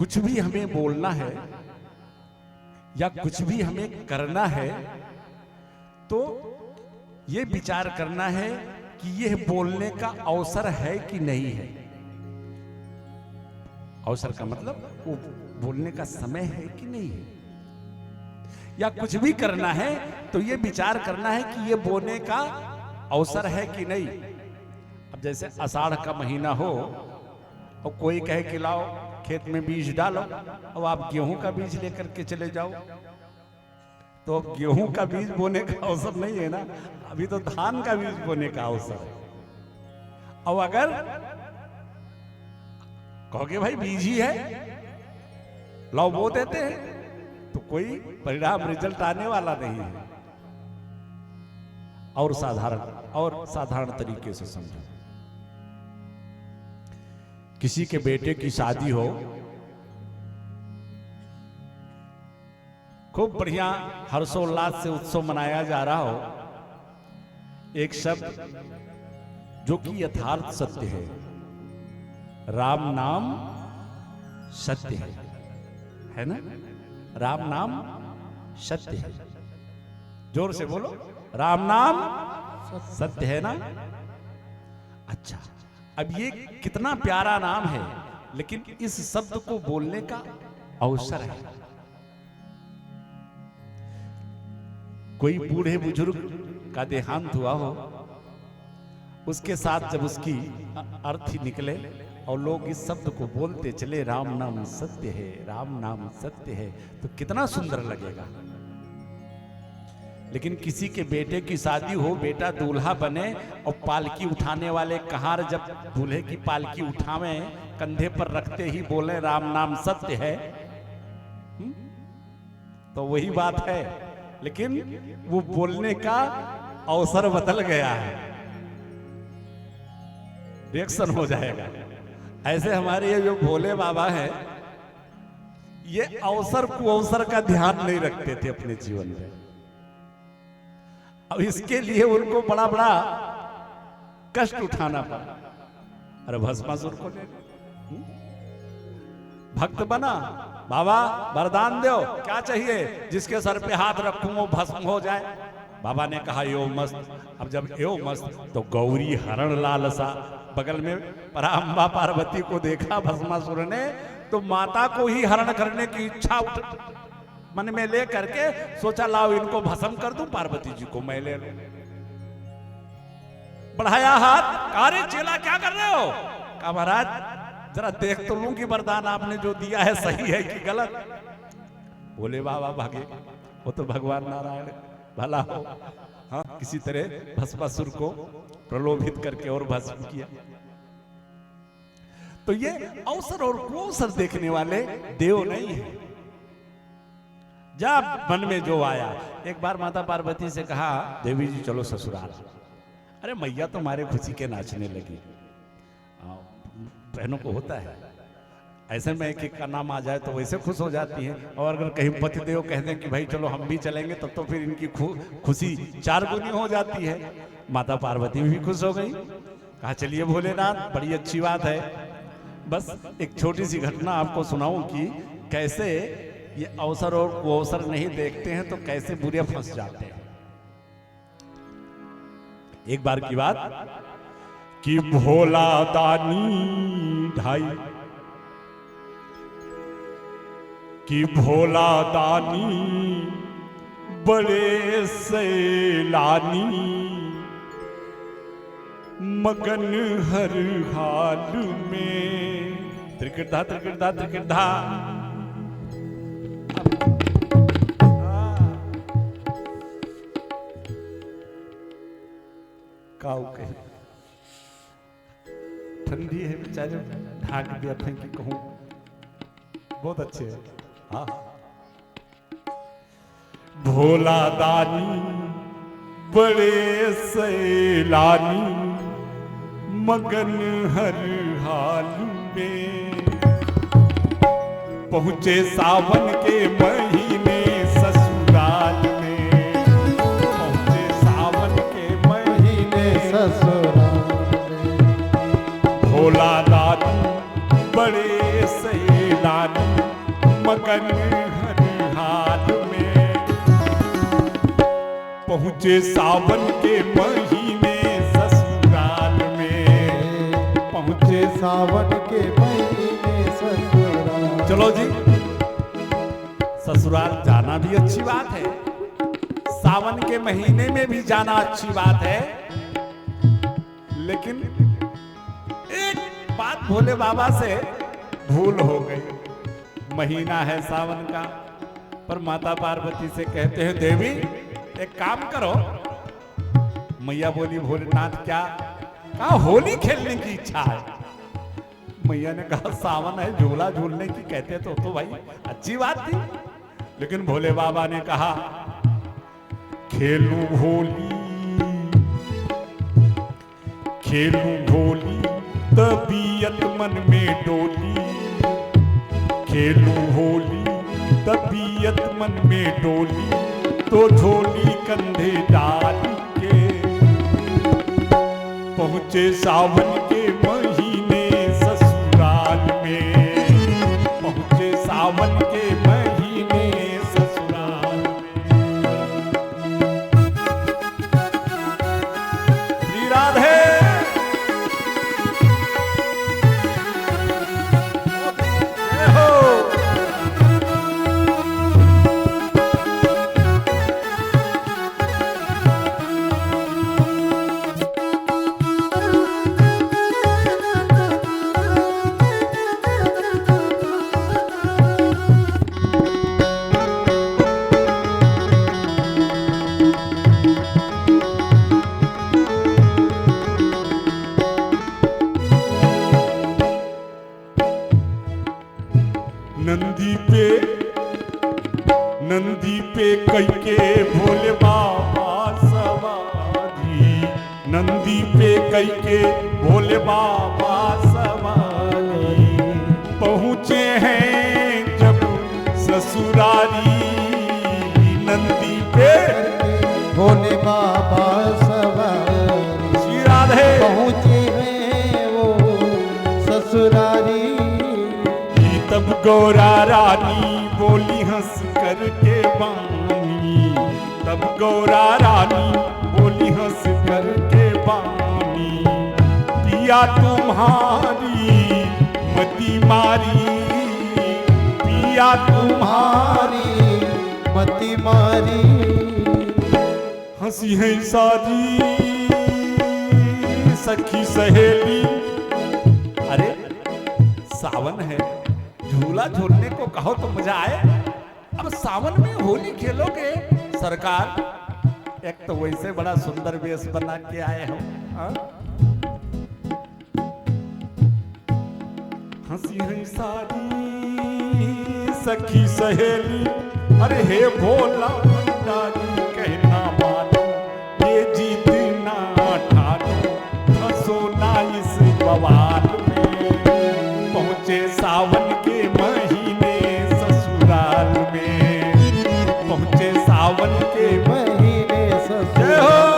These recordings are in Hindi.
कुछ भी हमें बोलना है या कुछ भी हमें करना है तो ये विचार करना है कि यह बोलने का अवसर है कि नहीं है। अवसर का मतलब वो बोलने का समय है कि नहीं है। या कुछ भी करना है तो ये विचार करना है कि ये बोने का अवसर है कि नहीं। अब जैसे आषाढ़ का महीना हो और कोई कहे कि लाओ खेत में बीज डालो, अब आप गेहूं का बीज लेकर के चले जाओ तो अब गेहूं का बीज बोने का अवसर नहीं है ना, अभी तो धान का बीज बोने का अवसर है। अब अगर कहोगे भाई बीज ही है लाओ बो देते हैं तो कोई परिणाम रिजल्ट आने वाला नहीं है। और साधारण तरीके से समझो, किसी के बेटे की शादी हो, खूब बढ़िया हर्षोल्लास से उत्सव मनाया जा रहा हो, एक शब्द जो कि यथार्थ सत्य है, राम नाम सत्य है ना? राम नाम सत्य है। जोर से बोलो, राम नाम सत्य है ना? अच्छा, अब ये कितना प्यारा नाम है, लेकिन इस शब्द को बोलने का अवसर है। कोई बूढ़े बुजुर्ग का देहांत हुआ हो, उसके साथ जब उसकी अर्थी निकले और लोग इस शब्द को बोलते चले, राम नाम सत्य है, राम नाम सत्य है, तो कितना सुंदर लगेगा। लेकिन किसी के बेटे की शादी हो, बेटा दूल्हा बने और पालकी उठाने वाले कहार जब दूल्हे की पालकी उठावे, कंधे पर रखते ही बोले राम नाम सत्य है, तो वही बात है। लेकिन वो बोलने का अवसर बदल गया है, रिएक्शन हो जाएगा। ऐसे हमारे ये जो भोले बाबा हैं, ये अवसर को अवसर का ध्यान नहीं रखते थे अपने जीवन में। अब इसके लिए उनको बड़ा बड़ा कष्ट उठाना पड़ा। अरे भस्मासुर को ले भक्त बना, बाबा वरदान दो, क्या चाहिए? जिसके सर पे हाथ रखूं वो भस्म हो जाए। बाबा ने कहा यो मस्त। अब जब यो मस्त तो गौरी हरण लालसा, बगल में पराम्बा पार्वती को देखा भस्मासुर ने, तो माता को ही हरण करने की इच्छा मन में ले करके सोचा लाओ इनको भस्म कर दूं, पार्वती जी को मैं ले लूं। बढ़ाया हाथ, अरे चेला क्या कर रहे हो? कहा महाराज जरा देख तो लूं कि वरदान आपने जो दिया है सही है कि गलत। बोले बाबा भागे, वो तो भगवान नारायण भला हो। हाँ, किसी तरह भस्मासुर को प्रलोभित करके और भस्म किया। तो ये अवसर और कुअवसर देखने वाले देव नहीं है। जब मन में जो आया, एक बार माता पार्वती से कहा देवी जी चलो ससुराल। अरे मैया तो हमारे खुशी के नाचने लगी। बहनों को होता है ऐसे में एक का नाम आ जाए तो वैसे खुश हो जाती हैं, और अगर कहीं पतिदेव कह दें कि भाई चलो हम भी चलेंगे, तब तो फिर इनकी खुशी चार गुनी हो जाती है। माता पार्वती भी खुश हो गई, कहा चलिए भोलेनाथ बड़ी अच्छी बात है। बस एक छोटी सी घटना आपको सुनाऊं कि कैसे ये अवसर और कुअवसर नहीं देखते हैं तो कैसे बुरे फंस जाते हैं। एक बार की बात कि भोला दानी ढाई, कि भोला दानी बड़े सैलानी, मगन हर हाल में। त्रिकृधा त्रिकृधा त्रिकृधा। काऊ कहे ठंडी है बेचारे, ढाक दिया था कि कहूं बहुत अच्छे है। हाँ, भोला दानी बड़े सैलानी, मगन हर हाल में। पहुंचे सावन के महीने ससुराल में, पहुंचे सावन के महीने ससुराल में। भोला दानी बड़े सैलानी, लाली मगन हरिहार में। पहुँचे सावन के महीने ससुराल में, पहुँचे सावन के महीने ससुराल। चलो जी, ससुराल जाना भी अच्छी बात है, सावन के महीने में भी जाना अच्छी बात है, लेकिन एक बात भोले बाबा से भूल हो गई। महीना है सावन का, पर माता पार्वती से कहते हैं देवी एक काम करो। मैया बोली भोलेनाथ क्या? कहा होली खेलने की इच्छा है। मैया ने कहा सावन है, झूला झूलने की कहते तो भाई अच्छी बात थी, लेकिन भोले बाबा ने कहा खेलूं होली, खेलूं होली तबीयत मन में डोली, खेलूं होली तबीयत मन में डोली, तो झोली कंधे डाल के पहुंचे सावन के महीने ससुराल में, पहुंचे सावन के महीने ससुराल में। श्री राधे नंदी पे कई के भोले बाबा सवारी, नंदी पे कई के भोले बाबा सवारी, पहुँचे हैं जब ससुरारी, नंदी पे भोले बाबा सवारी, श्री राधे पहुँचे हैं वो ससुरारी। तब गौरा रानी बोली हंस करके बानी, तब गौरा रानी बोली हंस करके बानी, पिया तुम्हारी मती मारी, पिया तुम्हारी मती मारी। हंसी है सारी सखी सहेली। अरे सावन है, झूला झूलने को कहो तो मजा आए, अब सावन में होली खेलोगे सरकार? एक तो वैसे बड़ा सुंदर वेश बना के आए हो, हंसी है सारी सखी सहेली। अरे हे भोला भंडारी कहना मानो, ये जीत ना ठानो, फंसो ना इस बवाल में, पहुंचे सावन के महीने ससुराल में, पहुंचे सावन के महीने ससुराल।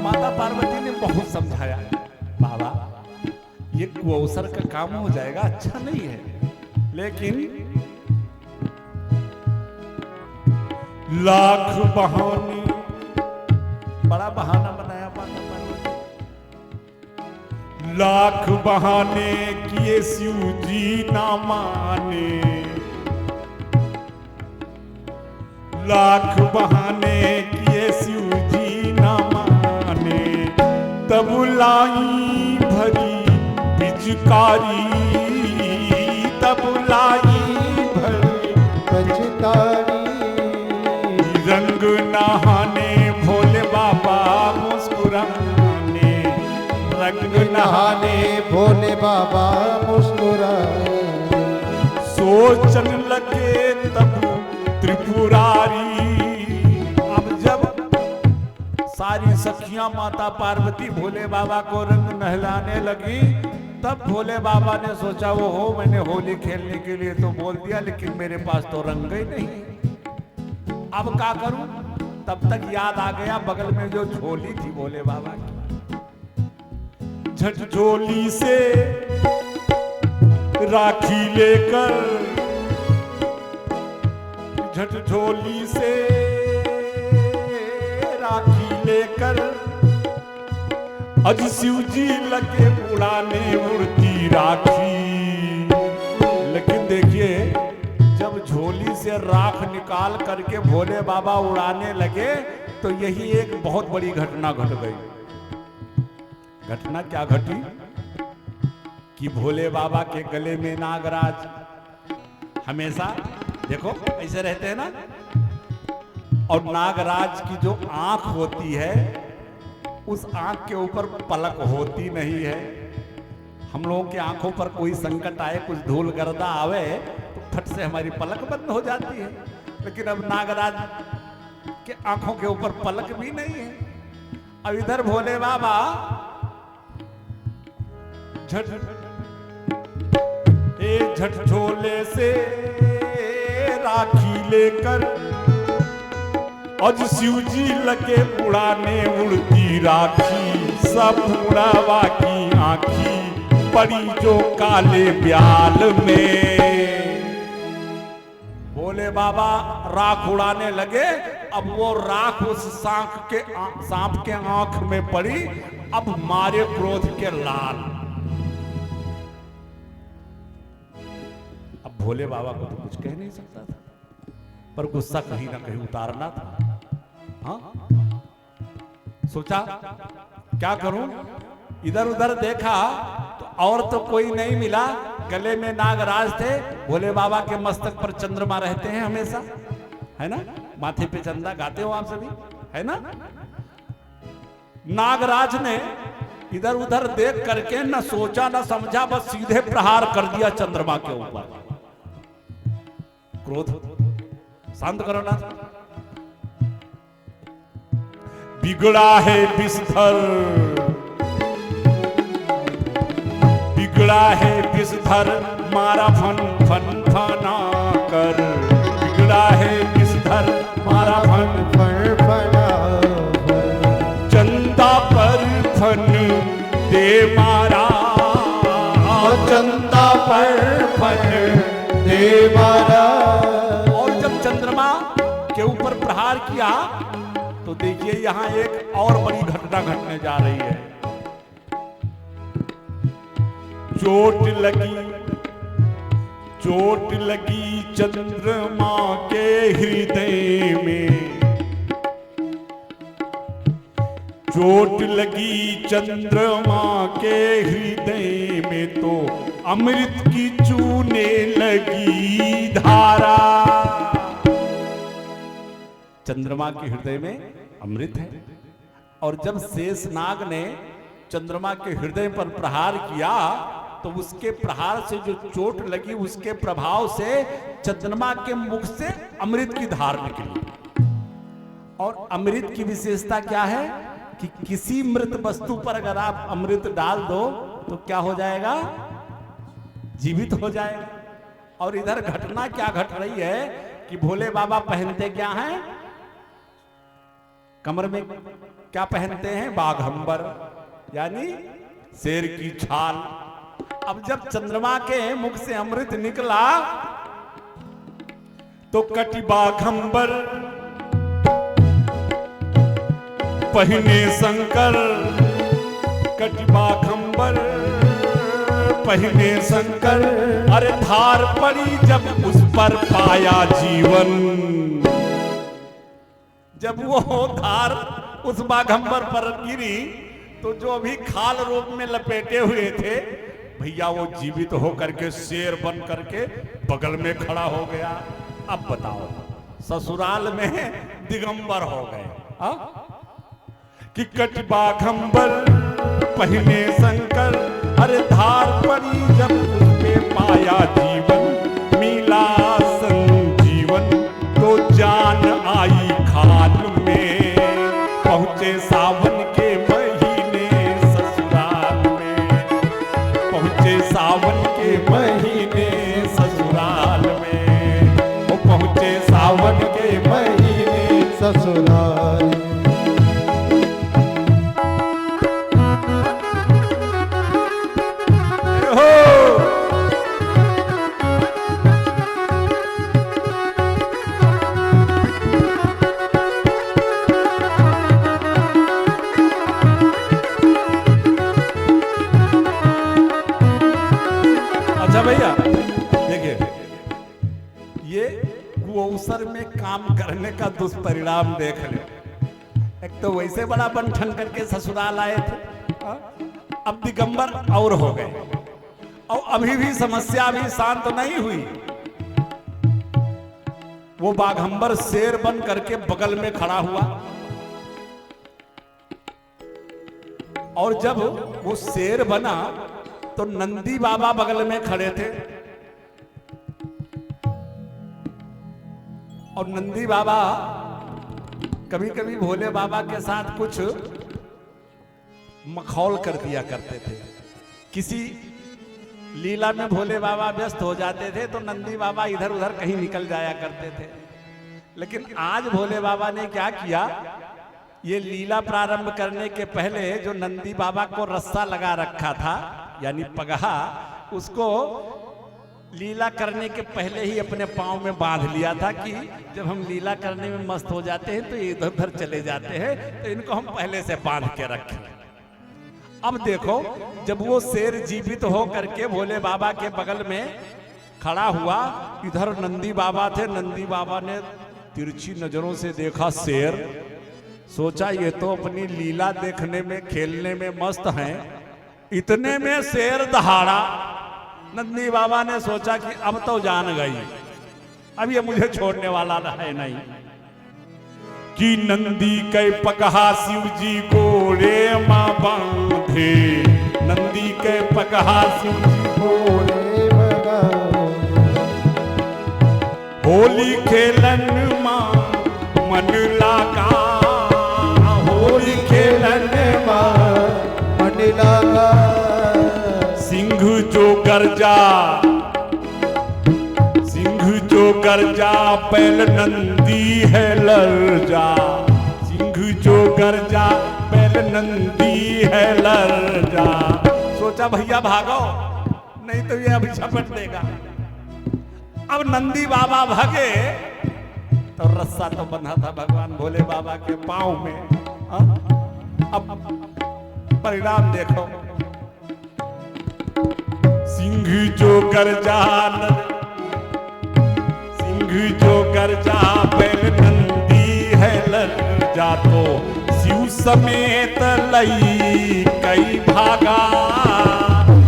माता पार्वती ने बहुत समझाया, बाबा ये कुअवसर का काम हो जाएगा, अच्छा नहीं है, लेकिन लाख बहाने, बड़ा बहाना बनाया माता पार्वती, लाख बहाने किए शिव जी ना माने, लाख बहाने किए शिव जी ना माने, तब लाई भरी पिचकारी, तब लाई भरी पिचकारी। रंग नहाने भोले बाबा मुस्कुराने, रंग नहाने नहाने भोले बाबा मुस्कुराए। सोचन लगे तब त्रिपुरारी। अब जब सारी सखियां माता पार्वती भोले बाबा को रंग नहलाने लगी, तब भोले बाबा ने सोचा वो हो मैंने होली खेलने के लिए तो बोल दिया, लेकिन मेरे पास तो रंग ही नहीं, अब क्या करूं। तब तक याद आ गया बगल में जो झोली थी भोले बाबा की। झट झोली से राखी लेकर, झट झोली से राखी लेकर, अज शिव जी लगे उड़ाने उड़ती राखी। लेकिन देखिए जब झोली से राख निकाल करके भोले बाबा उड़ाने लगे तो यही एक बहुत बड़ी घटना घट गई। घटना क्या घटी कि भोले बाबा के गले में नागराज हमेशा देखो ऐसे रहते हैं ना, और नागराज की जो आंख होती है उस आंख के ऊपर पलक होती नहीं है। हम लोगों की आंखों पर कोई संकट आए, कुछ धूल गर्दा आवे तो फट से हमारी पलक बंद हो जाती है, लेकिन अब नागराज के आंखों के ऊपर पलक भी नहीं है। अब इधर भोले बाबा झट झोले से राखी लेकर, अज शिव जी लगे उड़ाने उड़ती राखी। सब उड़ावा की आंखी पड़ी जो काले ब्याल में। भोले बाबा राख उड़ाने लगे, अब वो राख उस सांप के आंख में पड़ी, अब मारे क्रोध के लाल। अब भोले बाबा को तो कुछ कह नहीं सकता था, पर गुस्सा कहीं ना कहीं उतारना था। हाँ सोचा क्या करूं, इधर उधर देखा तो और तो कोई नहीं मिला। गले में नागराज थे, भोले बाबा के मस्तक पर चंद्रमा रहते हैं हमेशा, है ना, माथे पे चंदा गाते हो आप सभी, है ना। नागराज ने इधर उधर देख करके न सोचा न समझा, बस सीधे प्रहार कर दिया चंद्रमा के ऊपर। क्रोध शांत करो ना। बिगड़ा है विषधर, बिगड़ा है विषधर मारा फन फन फना कर। बिगड़ा है विषधर मारा फन फन फना चंदा पर फन दे मारा। चंदा पर फन दे मारा। और जब चंद्रमा के ऊपर प्रहार किया तो देखिए यहां एक और बड़ी घटना घटने जा रही है। चोट लगी चंद्रमा के हृदय में। चोट लगी चंद्रमा के हृदय में तो अमृत की चूने लगी धारा। चंद्रमा के हृदय में अमृत है, और जब शेषनाग ने चंद्रमा के हृदय पर प्रहार किया तो उसके प्रहार से जो चोट लगी उसके प्रभाव से चंद्रमा के मुख से अमृत की धार निकली। और अमृत की विशेषता क्या है कि किसी मृत वस्तु पर अगर आप अमृत डाल दो तो क्या हो जाएगा, जीवित हो जाएगा। और इधर घटना क्या घट रही है कि भोले बाबा पहनते क्या हैं, कमर में क्या पहनते हैं, बाघंबर यानी शेर की छाल। अब जब चंद्रमा के मुख से अमृत निकला तो कटी बाघंबर पहने शंकर। कटी बाघंबर पहने शंकर। अरे धार पड़ी जब उस पर पाया जीवन। जब वो धार उस बाघंबर पर गिरी तो जो भी खाल रूप में लपेटे हुए थे भैया वो जीवित होकर के शेर बन करके बगल में खड़ा हो गया। अब बताओ ससुराल में दिगंबर हो गए कि कट बाघंबर पहने शंकर हर धार पड़ी जब उसके पाया जीवन मिला संजीवन तो जान आई खान में। पहुंचे सावन के महीने ससुराल में, पहुंचे सावन के महीने ससुराल में, वो पहुंचे सावन के महीने ससुराल। अच्छा भैया देखिए, ये कुअवसर में काम करने का दुष्परिणाम देख ले। एक तो वैसे बड़ा बंठन करके ससुराल आए थे, अब दिगंबर और हो गए, और अभी भी समस्या भी शांत नहीं हुई। वो बाघंबर शेर बन करके बगल में खड़ा हुआ, और जब वो शेर बना तो नंदी बाबा बगल में खड़े थे, और नंदी बाबा कभी कभी भोले बाबा के साथ कुछ मखौल कर दिया करते थे। किसी लीला में भोले बाबा व्यस्त हो जाते थे तो नंदी बाबा इधर उधर कहीं निकल जाया करते थे। लेकिन आज भोले बाबा ने क्या किया, ये लीला प्रारंभ करने के पहले जो नंदी बाबा को रस्सा लगा रखा था यानी पगहा, उसको लीला करने के पहले ही अपने पांव में बांध लिया था कि जब हम लीला करने में मस्त हो जाते हैं तो ये इधर उधर चले जाते हैं, तो इनको हम पहले से बांध के रखें। अब देखो, जब वो शेर जीवित हो करके भोले बाबा के बगल में खड़ा हुआ, इधर नंदी बाबा थे। नंदी बाबा ने तिरछी नजरों से देखा शेर, सोचा ये तो अपनी लीला देखने में खेलने में मस्त हैं। इतने में शेर दहाड़ा। नंदी बाबा ने सोचा कि अब तो जान गई, अब ये मुझे छोड़ने वाला है नहीं। कि नंदी के पगहा शिव जी गोरे मां बांधे, नंदी के पगहा शिव जी गोरे बगा होली खेलन मां मन लागा, होली खेलन मां मन लागा। सिंह जो गर्जा, सिंह जो गर्जा बैल नंदी है लर्जा, सिंह जो गर्जा बैल नंदी है लर्जा। सोचा भैया भागो, नहीं तो ये अभी झपट देगा। अब नंदी बाबा भागे तो रस्सा तो बंधा था भगवान भोले बाबा के पांव में। अब परिणाम देखो, सिंह जो गर्जा, सिंह जो गर्जा बैल नंदी है लर्जा, तो शिव समेत लई कई भागा,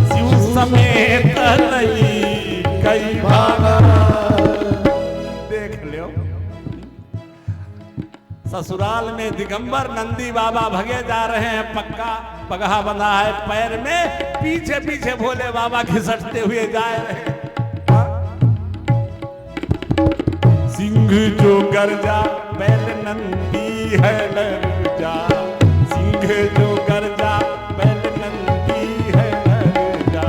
शिव समेत लई कई भागा। देख लो, ससुराल में दिगंबर नंदी बाबा भगे जा रहे हैं, पक्का पगहा बंधा है पैर में, पीछे पीछे भोले बाबा घिसटते हुए जा रहे हैं। सिंह जो गर्जा बैल नंदी है लर्जा, सिंह जो गर्जा बैल नंदी है लर्जा,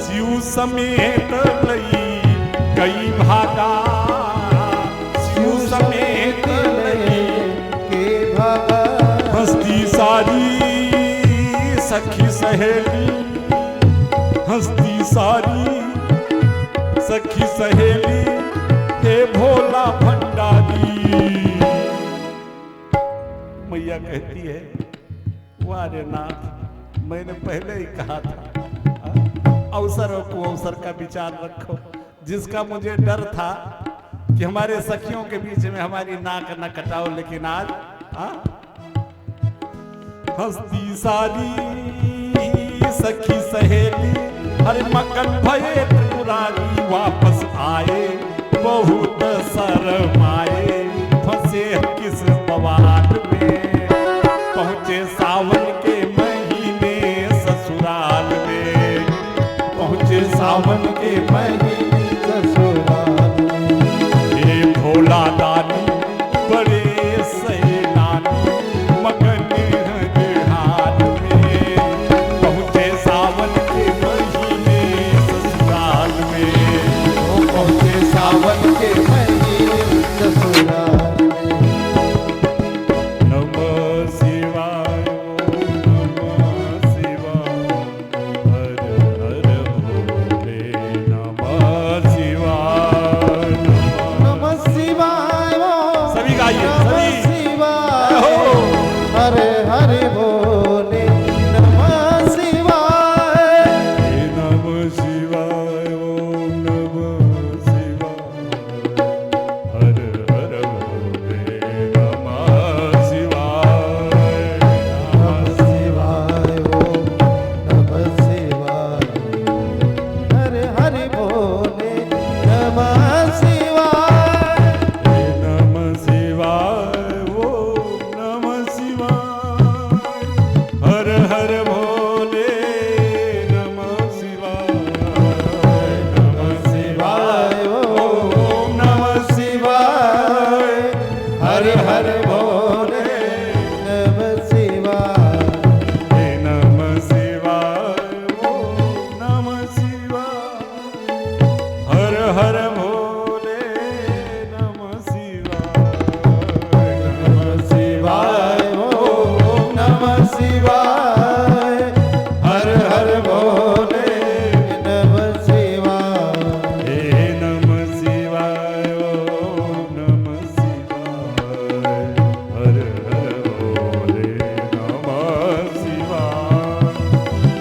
शिव समेत लई कई भागा, शिव समेत लई के भागा। हस्ती सारी सखी सहेली, हस्ती सारी सखी सहेली, हे भोला भंडारी। मैया कहती है, वारे नाथ, मैंने पहले ही कहा था अवसर और कुअवसर का विचार रखो। जिसका मुझे डर था कि हमारे सखियों के बीच में हमारी नाक न कटाओ, लेकिन आज हस्ती सारी सखी सहेली, हर मगन भये त्रिपुरारी वापस आए, बहुत शरमाए, फंसे किस बवाल में। पहुंचे सावन के महीने सावन के महीने ससुराल में। ये भोला दानी बड़े सैलानी मगन हर हाल में, पहुँचे सावन के महीने ससुराल में। वो पहुँचे सावन के महीने ससुराल में। नमः शिवाय नमः शिवाय, हर हर भोले नमः शिवाय नमः शिवाय सभी गाइए, नमः सभी। शिवाय हो। हरे हरे बोले नमः शिवाय। नमः शिवाय ओम नमः शिवाय, हर हर भोले नमः शिवाय नमः शिवाय ओम नमः शिवाय हरे हरे बोले नमः शिवाय। नमः शिवाय ओम नमः शिवाय, हर हर भोले नमः शिवाय। नमः शिवाय ओम नमः शिवाय हरे हरे बोले नमः शिवाय। नमः शिवाय ओम नमः शिवाय, हर हर भोले नमः शिवाय। नमः शिवाय ओम नमः शिवाय हर हर बोले नमः शिवाय। हे नमः शिवाय ओम नमः शिवाय, हर हर भोले नमः शिवाय।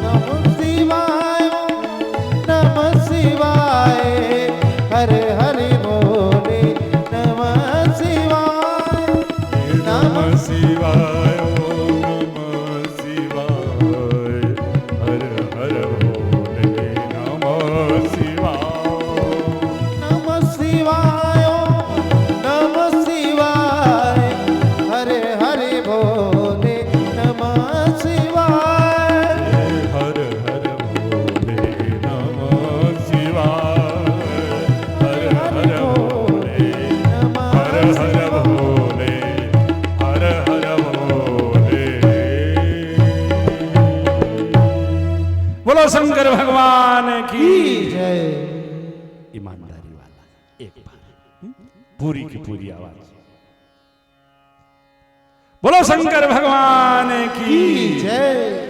नमः शिवाय नमः शिवाय हरे हरे बोले नमः शिवाय। नमः शिवाय ओम नमः शिवाय, हर हर भोले नमः शिवाय। नमः शिवाय नमः शिवाय हरे हरे बोले नमः शिवाय। हर हर भोले नमः शिवाय, हर हर भोले, हर हर भोले, हर हर भोले। बोलो शंकर भगवान की जय। ईमानदारी वाला एक बार पूरी की पूरी आवाज। बोलो शंकर भगवान की जय।